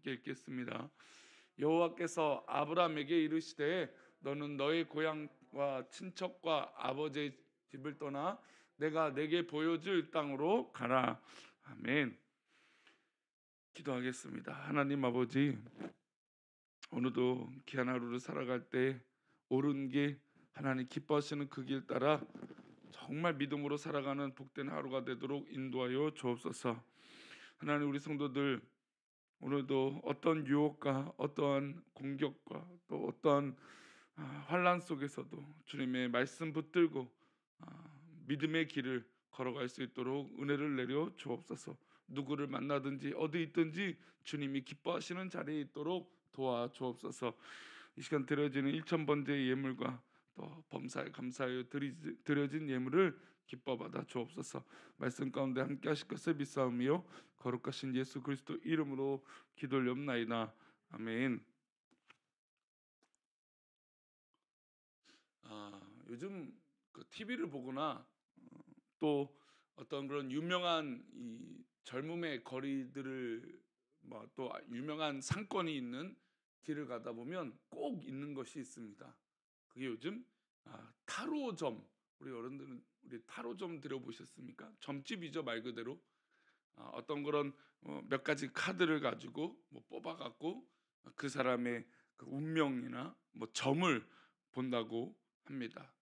함께 읽겠습니다. 여호와께서 아브라함에게 이르시되 너는 너의 고향과 친척과 아버지의 집을 떠나 내가 내게 보여줄 땅으로 가라. 아멘. 기도하겠습니다. 하나님 아버지, 오늘도 귀한 하루를 살아갈 때 옳은 길, 하나님 기뻐하시는 그 길 따라 정말 믿음으로 살아가는 복된 하루가 되도록 인도하여 주옵소서. 하나님, 우리 성도들 오늘도 어떤 유혹과 어떠한 공격과 또 어떠한 환란 속에서도 주님의 말씀 붙들고 믿음의 길을 걸어갈 수 있도록 은혜를 내려 주옵소서. 누구를 만나든지 어디 있든지 주님이 기뻐하시는 자리에 있도록 도와 주옵소서. 이 시간 드려지는 1,000번째의 예물과 또 범사에 감사하여 드려진 예물을 기뻐 받아 주옵소서. 말씀 가운데 함께 하실 것을 믿사오며 거룩하신 예수 그리스도 이름으로 기도올옵나이다. 아멘. 요즘 그 TV를 보거나 또 어떤 그런 유명한 이 젊음의 거리들을 또 유명한 상권이 있는 길을 가다 보면 꼭 있는 것이 있습니다. 그게 요즘 타로점. 우리 어른들은 우리 타로점 들어보셨습니까? 점집이죠, 말 그대로. 어떤 그런 몇 가지 카드를 가지고 뽑아갖고 그 사람의 그 운명이나 점을 본다고 합니다.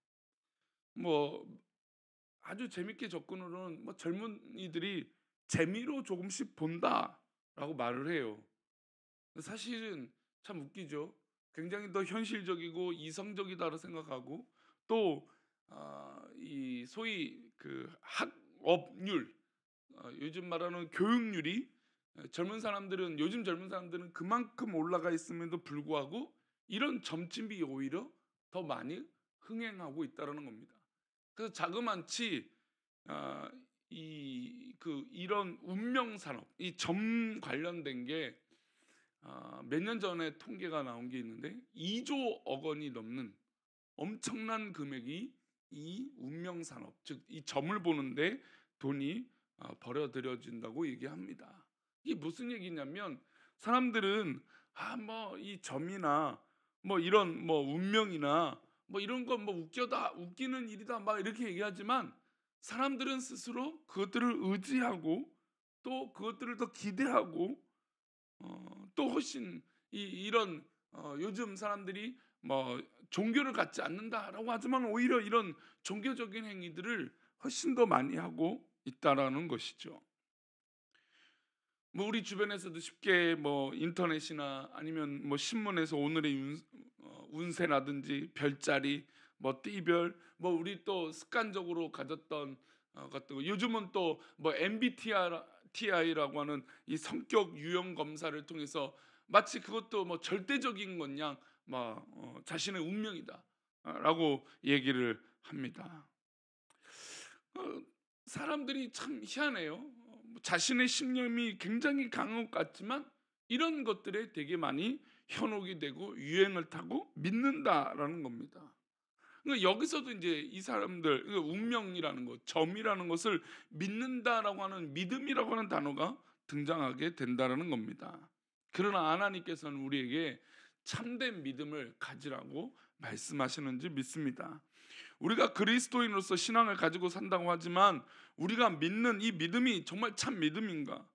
아주 재밌게 접근으로는 젊은이들이 재미로 조금씩 본다라고 말을 해요. 사실은 참 웃기죠. 굉장히 더 현실적이고 이성적이다고 생각하고 또 이 소위 그 학업률, 요즘 말하는 교육률이 요즘 젊은 사람들은 그만큼 올라가 있음에도 불구하고 이런 점집이 오히려 더 많이 흥행하고 있다는 겁니다. 그래서 자그마치 이런 운명 산업, 이 점 관련된 게 몇 년 전에 통계가 나온 게 있는데 2조억 원이 넘는 엄청난 금액이 이 운명 산업, 즉 이 점을 보는데 돈이 벌어들여진다고 얘기합니다. 이게 무슨 얘기냐면 사람들은 이 점이나 이런 운명이나 이런 거 웃겨다, 웃기는 일이다 막 이렇게 얘기하지만 사람들은 스스로 그것들을 의지하고 또 그것들을 더 기대하고 또 훨씬 이런 요즘 사람들이 종교를 갖지 않는다라고 하지만 오히려 이런 종교적인 행위들을 훨씬 더 많이 하고 있다라는 것이죠. 우리 주변에서도 쉽게 인터넷이나 아니면 신문에서 오늘의 운세라든지 별자리, 띠별, 우리 또 습관적으로 가졌던 것들, 요즘은 또 MBTI라고 하는 이 성격 유형 검사를 통해서 마치 그것도 절대적인 것냥 자신의 운명이다라고 얘기를 합니다. 사람들이 참 희한해요. 자신의 신념이 굉장히 강한 것 같지만 이런 것들에 되게 많이 현혹이 되고 유행을 타고 믿는다라는 겁니다. 그러니까 여기서도 이제 이 사람들, 그러니까 운명이라는 것, 점이라는 것을 믿는다라고 하는, 믿음이라고 하는 단어가 등장하게 된다라는 겁니다. 그러나 하나님께서는 우리에게 참된 믿음을 가지라고 말씀하시는지 믿습니다. 우리가 그리스도인으로서 신앙을 가지고 산다고 하지만 우리가 믿는 이 믿음이 정말 참 믿음인가?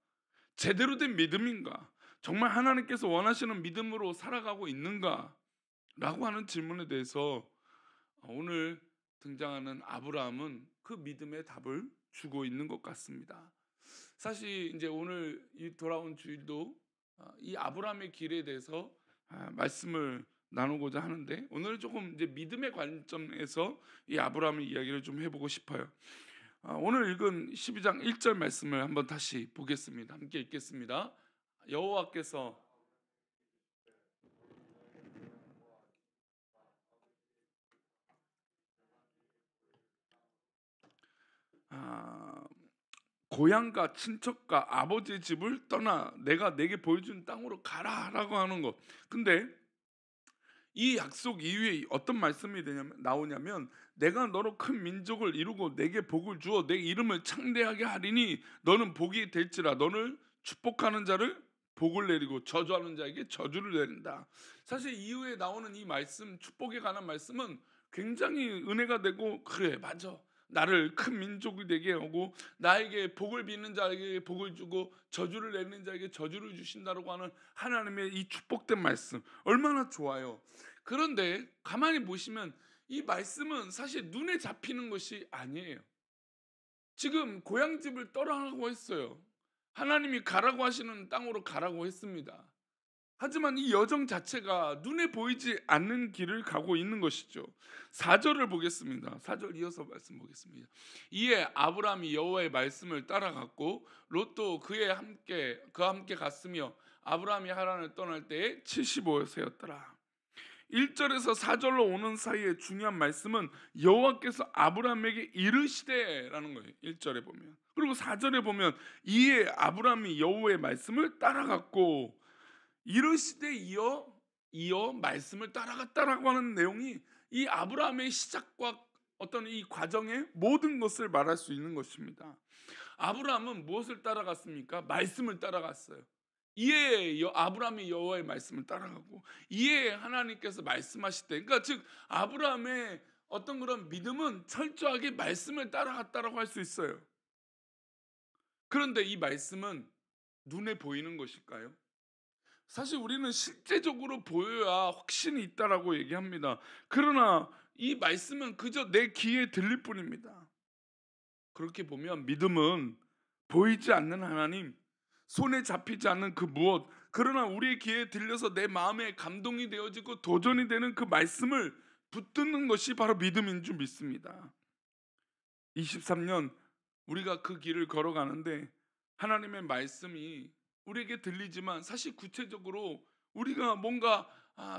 제대로 된 믿음인가? 정말 하나님께서 원하시는 믿음으로 살아가고 있는가? 라고 하는 질문에 대해서 오늘 등장하는 아브라함은 그 믿음의 답을 주고 있는 것 같습니다. 사실 이제 오늘 이 돌아온 주일도 이 아브라함의 길에 대해서 말씀을 나누고자 하는데 오늘은 조금 이제 믿음의 관점에서 이 아브라함의 이야기를 좀 해보고 싶어요. 오늘 읽은 12장 1절 말씀을 한번 다시 보겠습니다. 함께 읽겠습니다. 여호와께서 고향과 친척과 아버지의 집을 떠나 내가 내게 보여준 땅으로 가라라고 하는 것. 근데 이 약속 이후에 어떤 말씀이 나오냐면 내가 너로 큰 민족을 이루고 내게 복을 주어 내 이름을 창대하게 하리니 너는 복이 될지라 너를 축복하는 자를 복을 내리고 저주하는 자에게 저주를 내린다. 사실 이후에 나오는 이 말씀, 축복에 관한 말씀은 굉장히 은혜가 되고, 그래 맞아, 나를 큰 민족이 되게 하고 나에게 복을 빚는 자에게 복을 주고 저주를 내리는 자에게 저주를 주신다라고 하는 하나님의 이 축복된 말씀 얼마나 좋아요. 그런데 가만히 보시면 이 말씀은 사실 눈에 잡히는 것이 아니에요. 지금 고향집을 떠나라고 했어요. 하나님이 가라고 하시는 땅으로 가라고 했습니다. 하지만 이 여정 자체가 눈에 보이지 않는 길을 가고 있는 것이죠. 4절을 보겠습니다. 4절 이어서 말씀 보겠습니다. 이에 아브라함이 여호와의 말씀을 따라갔고 롯도 그와 함께 갔으며 아브라함이 하란을 떠날 때에 75세였더라. 1절에서 4절로 오는 사이에 중요한 말씀은 여호와께서 아브라함에게 이르시되라는 거예요. 1절에 보면. 그리고 4절에 보면 이에 아브라함이 여호와의 말씀을 따라갔고, 이르시되 이어 말씀을 따라갔다라고 하는 내용이 이 아브라함의 시작과 어떤 이 과정의 모든 것을 말할 수 있는 것입니다. 아브라함은 무엇을 따라갔습니까? 말씀을 따라갔어요. 이에 아브라함이 여호와의 말씀을 따라가고, 이에 하나님께서 말씀하실 때, 그러니까 즉 아브라함의 어떤 그런 믿음은 철저하게 말씀을 따라갔다라고 할 수 있어요. 그런데 이 말씀은 눈에 보이는 것일까요? 사실 우리는 실제적으로 보여야 확신이 있다라고 얘기합니다. 그러나 이 말씀은 그저 내 귀에 들릴 뿐입니다. 그렇게 보면 믿음은 보이지 않는 하나님, 손에 잡히지 않는 그 무엇, 그러나 우리의 귀에 들려서 내 마음에 감동이 되어지고 도전이 되는 그 말씀을 붙드는 것이 바로 믿음인 줄 믿습니다. 23년 우리가 그 길을 걸어가는데 하나님의 말씀이 우리에게 들리지만 사실 구체적으로 우리가 뭔가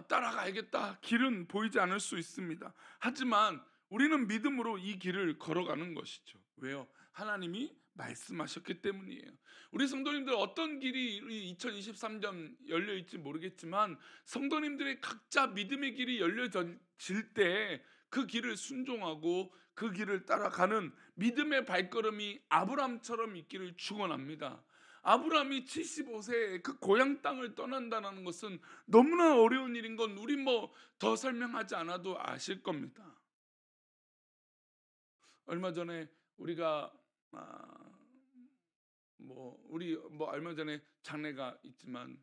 따라가야겠다, 길은 보이지 않을 수 있습니다. 하지만 우리는 믿음으로 이 길을 걸어가는 것이죠. 왜요? 하나님이 말씀하셨기 때문이에요. 우리 성도님들 어떤 길이 2023년 열려있지 모르겠지만 성도님들의 각자 믿음의 길이 열려질 때 그 길을 순종하고 그 길을 따라가는 믿음의 발걸음이 아브라함처럼 있기를 축원합니다. 아브라함이 75세에 그 고향 땅을 떠난다는 것은 너무나 어려운 일인 건 우리 더 설명하지 않아도 아실 겁니다. 얼마 전에 우리가 우리 얼마 전에 장례가 있지만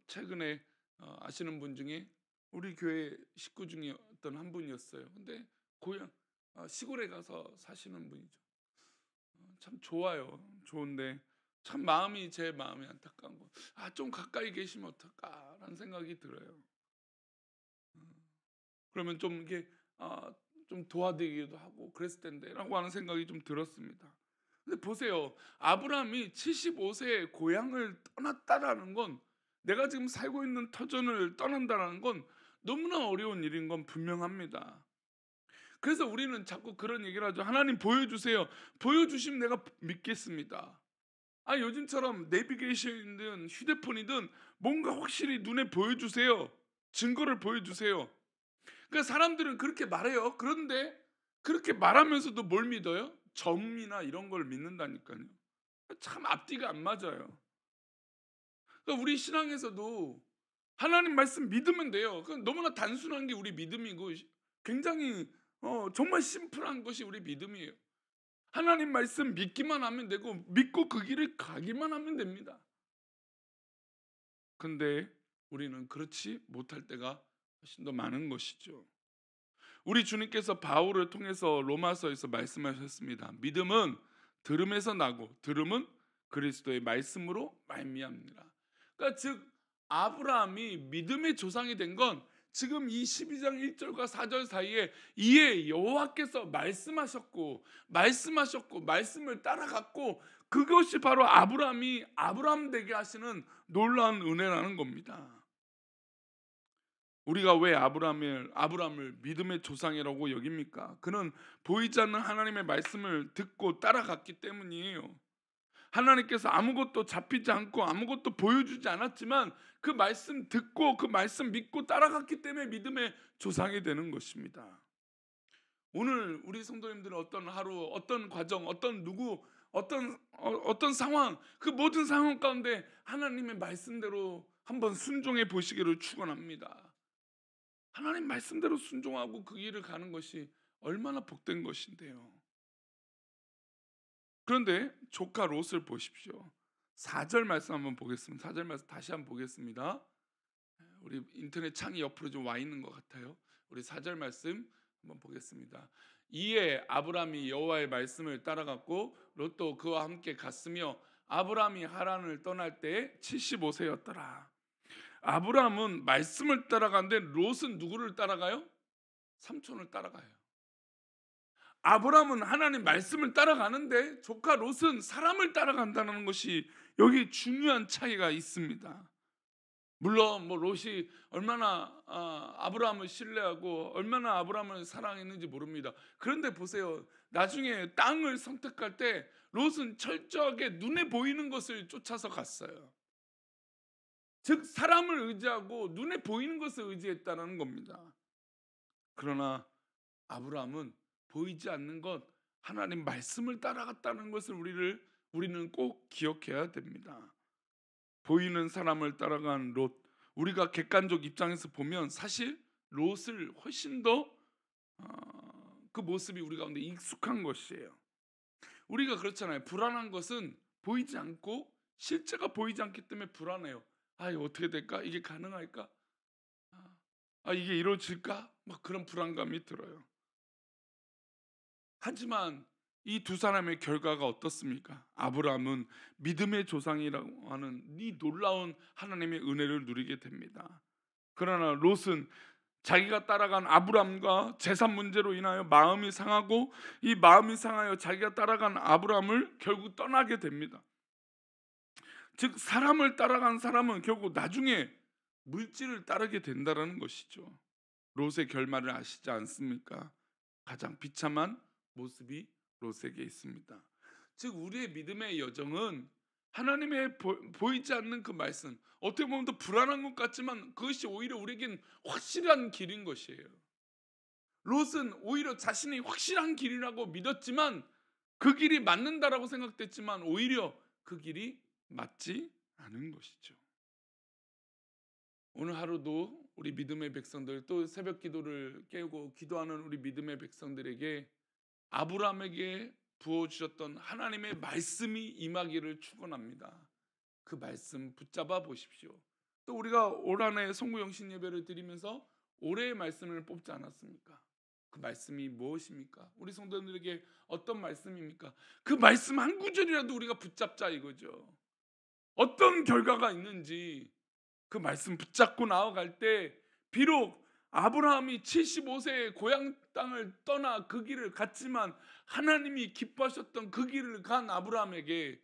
최근에 아시는 분 중에 우리 교회 식구 중에 어떤 한 분이었어요. 근데 고향 시골에 가서 사시는 분이죠. 참 좋아요. 좋은데 참 제 마음이 안타까운 거. 좀 가까이 계시면 어떨까라는 생각이 들어요. 그러면 좀 이게 좀 도와드리기도 하고 그랬을 텐데라고 하는 생각이 좀 들었습니다. 근데 보세요. 아브라함이 75세에 고향을 떠났다라는 건, 내가 지금 살고 있는 터전을 떠난다라는 건 너무나 어려운 일인 건 분명합니다. 그래서 우리는 자꾸 그런 얘기를 하죠. 하나님 보여주세요. 보여주시면 내가 믿겠습니다. 요즘처럼 내비게이션이든 휴대폰이든 뭔가 확실히 눈에 보여주세요. 증거를 보여주세요. 그러니까 사람들은 그렇게 말해요. 그런데 그렇게 말하면서도 뭘 믿어요? 점이나 이런 걸 믿는다니까요. 참 앞뒤가 안 맞아요. 그러니까 우리 신앙에서도 하나님 말씀 믿으면 돼요. 그건 너무나 단순한 게 우리 믿음이고, 굉장히 정말 심플한 것이 우리 믿음이에요. 하나님 말씀 믿기만 하면 되고 믿고 그 길을 가기만 하면 됩니다. 근데 우리는 그렇지 못할 때가 훨씬 더 많은 것이죠. 우리 주님께서 바울을 통해서 로마서에서 말씀하셨습니다. 믿음은 들음에서 나고 들음은 그리스도의 말씀으로 말미암니라. 그러니까 즉 아브라함이 믿음의 조상이 된 건 지금 이 12장 1절과 4절 사이에 이에 여호와께서 말씀하셨고 말씀을 따라갔고, 그것이 바로 아브라함이 아브라함 되게 하시는 놀라운 은혜라는 겁니다. 우리가 왜 아브라함을 믿음의 조상이라고 여깁니까? 그는 보이지 않는 하나님의 말씀을 듣고 따라갔기 때문이에요. 하나님께서 아무것도 잡히지 않고 아무것도 보여주지 않았지만 그 말씀 듣고 그 말씀 믿고 따라갔기 때문에 믿음의 조상이 되는 것입니다. 오늘 우리 성도님들은 어떤 하루, 어떤 과정, 어떤 누구 어떤 상황, 그 모든 상황 가운데 하나님의 말씀대로 한번 순종해 보시기를 축원합니다. 하나님 말씀대로 순종하고 그 길을 가는 것이 얼마나 복된 것인데요. 그런데 조카 롯을 보십시오. 4절 말씀 한번 보겠습니다. 4절 말씀 다시 한번 보겠습니다. 우리 인터넷 창이 옆으로 좀 와 있는 것 같아요. 우리 4절 말씀 한번 보겠습니다. 이에 아브라함이 여호와의 말씀을 따라갔고 롯도 그와 함께 갔으며 아브라함이 하란을 떠날 때 75세였더라. 아브라함은 말씀을 따라가는데 롯은 누구를 따라가요? 삼촌을 따라가요. 아브라함은 하나님 말씀을 따라가는데 조카 롯은 사람을 따라간다는 것이 여기 중요한 차이가 있습니다. 물론 뭐 롯이 얼마나 아브라함을 신뢰하고 얼마나 아브라함을 사랑했는지 모릅니다. 그런데 보세요. 나중에 땅을 선택할 때 롯은 철저하게 눈에 보이는 것을 쫓아서 갔어요. 즉 사람을 의지하고 눈에 보이는 것을 의지했다는 겁니다. 그러나 아브라함은 보이지 않는 것, 하나님 말씀을 따라갔다는 것을 우리는 꼭 기억해야 됩니다. 보이는 사람을 따라간 롯, 우리가 객관적 입장에서 보면 사실 롯을 훨씬 더 그 모습이 우리 가운데 익숙한 것이에요. 우리가 그렇잖아요. 불안한 것은 보이지 않고 실제가 보이지 않기 때문에 불안해요. 이거 어떻게 될까? 이게 가능할까? 이게 이루어질까? 막 그런 불안감이 들어요. 하지만 이 두 사람의 결과가 어떻습니까? 아브라함은 믿음의 조상이라고 하는 이 놀라운 하나님의 은혜를 누리게 됩니다. 그러나 롯은 자기가 따라간 아브라함과 재산 문제로 인하여 마음이 상하고 이 마음이 상하여 자기가 따라간 아브라함을 결국 떠나게 됩니다. 즉 사람을 따라간 사람은 결국 나중에 물질을 따르게 된다는 것이죠. 롯의 결말을 아시지 않습니까? 가장 비참한 모습이 롯에게 있습니다. 즉 우리의 믿음의 여정은 하나님의 보이지 않는 그 말씀, 어떻게 보면 더 불안한 것 같지만 그것이 오히려 우리에겐 확실한 길인 것이에요. 롯은 오히려 자신이 확실한 길이라고 믿었지만 그 길이 맞는다라고 생각됐지만 오히려 그 길이 맞지 않은 것이죠. 오늘 하루도 우리 믿음의 백성들, 또 새벽 기도를 깨우고 기도하는 우리 믿음의 백성들에게 아브라함에게 부어주셨던 하나님의 말씀이 임하기를 축원합니다. 그 말씀 붙잡아 보십시오. 또 우리가 올 한해 성구영신 예배를 드리면서 올해의 말씀을 뽑지 않았습니까? 그 말씀이 무엇입니까? 우리 성도들에게 어떤 말씀입니까? 그 말씀 한 구절이라도 우리가 붙잡자 이거죠. 어떤 결과가 있는지 그 말씀 붙잡고 나아갈 때 비록 아브라함이 75세에 고향 땅을 떠나 그 길을 갔지만 하나님이 기뻐하셨던 그 길을 간 아브라함에게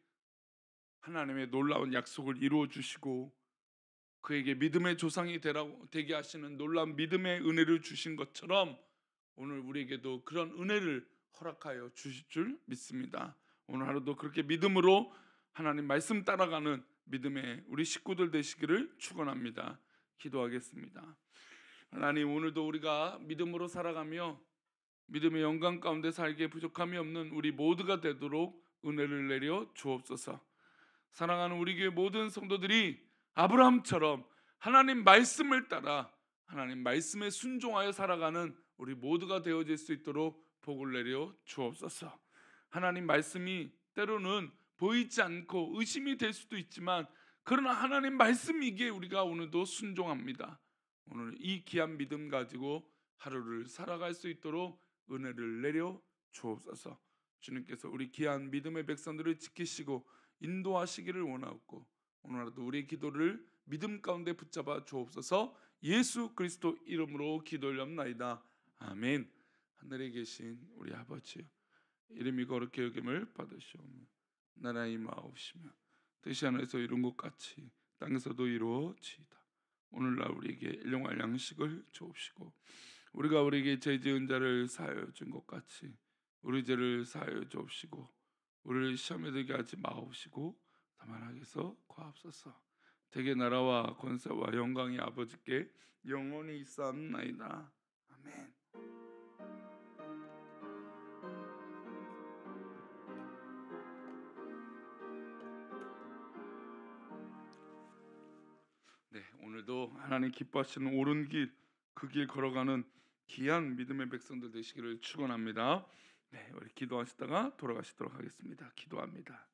하나님의 놀라운 약속을 이루어 주시고 그에게 믿음의 조상이 되게 하시는 놀라운 믿음의 은혜를 주신 것처럼 오늘 우리에게도 그런 은혜를 허락하여 주실 줄 믿습니다. 오늘 하루도 그렇게 믿음으로 하나님 말씀 따라가는 믿음의 우리 식구들 되시기를 축원합니다. 기도하겠습니다. 하나님, 오늘도 우리가 믿음으로 살아가며 믿음의 영광 가운데 살기에 부족함이 없는 우리 모두가 되도록 은혜를 내려 주옵소서. 사랑하는 우리 교회 모든 성도들이 아브라함처럼 하나님 말씀을 따라 하나님 말씀에 순종하여 살아가는 우리 모두가 되어질 수 있도록 복을 내려 주옵소서. 하나님 말씀이 때로는 보이지 않고 의심이 될 수도 있지만 그러나 하나님 말씀이기에 우리가 오늘도 순종합니다. 오늘 이 귀한 믿음 가지고 하루를 살아갈 수 있도록 은혜를 내려 주옵소서. 주님께서 우리 귀한 믿음의 백성들을 지키시고 인도하시기를 원하옵고 오늘도 우리의 기도를 믿음 가운데 붙잡아 주옵소서. 예수 그리스도 이름으로 기도 올렵나이다. 아멘. 하늘에 계신 우리 아버지여, 이름이 거룩히 여김을 받으시오며 나라가 임하옵시며 뜻이 하늘에서 이룬 것 같이 땅에서도 이루어지이다. 오늘날 우리에게 일용할 양식을 주옵시고 우리가 우리에게 죄 지은 자를 사하여 준 것 같이 우리 죄를 사하여 주옵시고 우리를 시험에 들게 하지 마옵시고 다만 악에서 구하옵소서. 대개 나라와 권세와 영광이 아버지께 영원히 있사옵나이다. 아멘. 네, 오늘도 하나님 기뻐하시는 옳은 길, 그 길 걸어가는 귀한 믿음의 백성들 되시기를 축원합니다. 네, 우리 기도하시다가 돌아가시도록 하겠습니다. 기도합니다.